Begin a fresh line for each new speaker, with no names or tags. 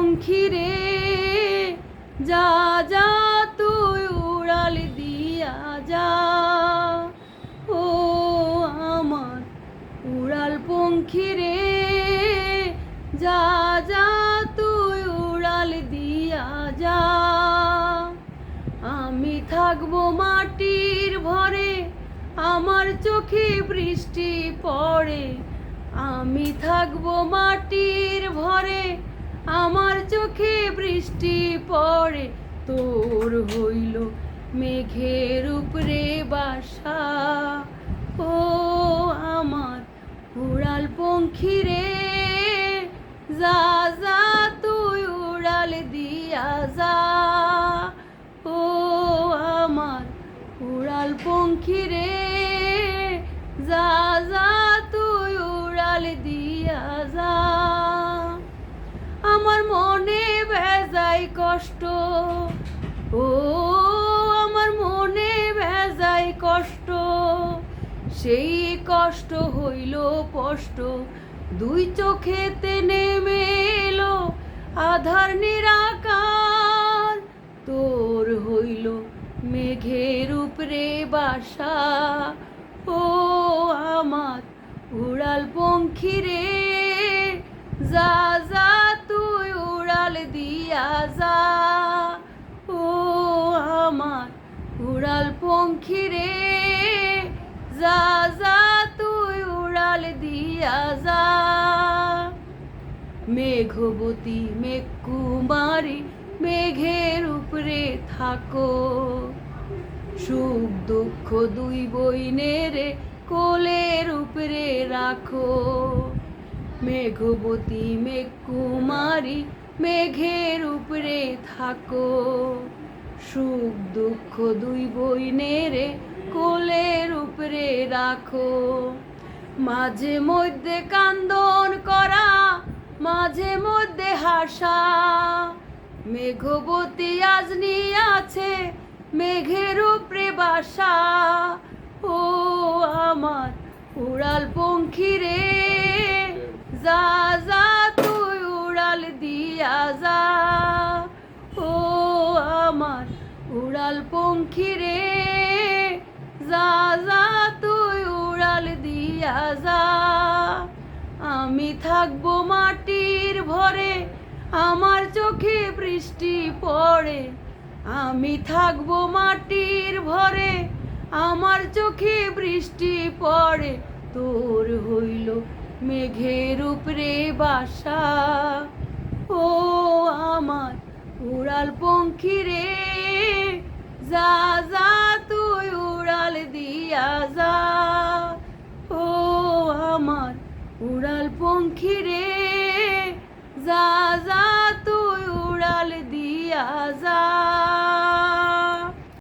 পঙ্খী রে, যা যা তুই উড়াল দিয়া যা। ও আমার উড়াল পঙ্খী রে, যা যা তুই উড়াল দিয়া যা। আমি থাকবো মাটির ভরে, আমার চোখে বৃষ্টি পড়ে। আমি থাকবো মাটির ভরে, আমার চোখে বৃষ্টি পড়ে। তোর হইল মেঘের উপরে বাসা। ও আমার উড়াল পঙ্খী রে, যা যা তুই উড়াল দিয়া যা। ও আমার উড়াল পঙ্খী রে, যা যা তুই উড়াল দিয়া যা। আমার মনে ভেজাই কষ্ট, ও আমার মনে ভেজাই কষ্ট। সেই কষ্ট হইল স্পষ্ট, দুই চোখেতে নেমে এলো আধার নিরাকার। তোর হইল মেঘের উপরে বাসা। ও আমার উড়াল পঙ্খী রে, যা যা তুই উড়াল দিয়া যা। ও আমার উড়াল পঙ্খী রে, যা যা তুই উড়াল দিয়া যা। মেঘবতী মেঘকুমারী, মেঘের উপরে থাকো। সুখ দুঃখ দুই বইনের কোলের উপরে রাখো। মেঘবতী মেঘকুমারী, মেঘের উপরে থাকো। সুখ দুঃখ দুই বইনের কোলের উপরে রাখো। মাঝে মধ্যে কান্দন করা, মাঝে মধ্যে হাসা। মেঘবতী আজ আছে মেঘের উপরে বাসা। ও আমার উড়াল পঙ্খী রে, যা যা তুই উড়াল দিয়া যা। ও আমার উড়াল পঙ্খী রে, যা যা তুই উড়াল দিয়া যা। আমি থাকবো মাটির ভরে, আমার চোখে বৃষ্টি পড়ে। আমি থাকবো মাটির ভরে, আমার চোখে বৃষ্টি পড়ে। তোর হইল মেঘের উপরে বাসা। ও আমার উড়াল পঙ্খী রে, যা যা তুই উড়াল দিয়া যা। ও আমার উড়াল পঙ্খী রে।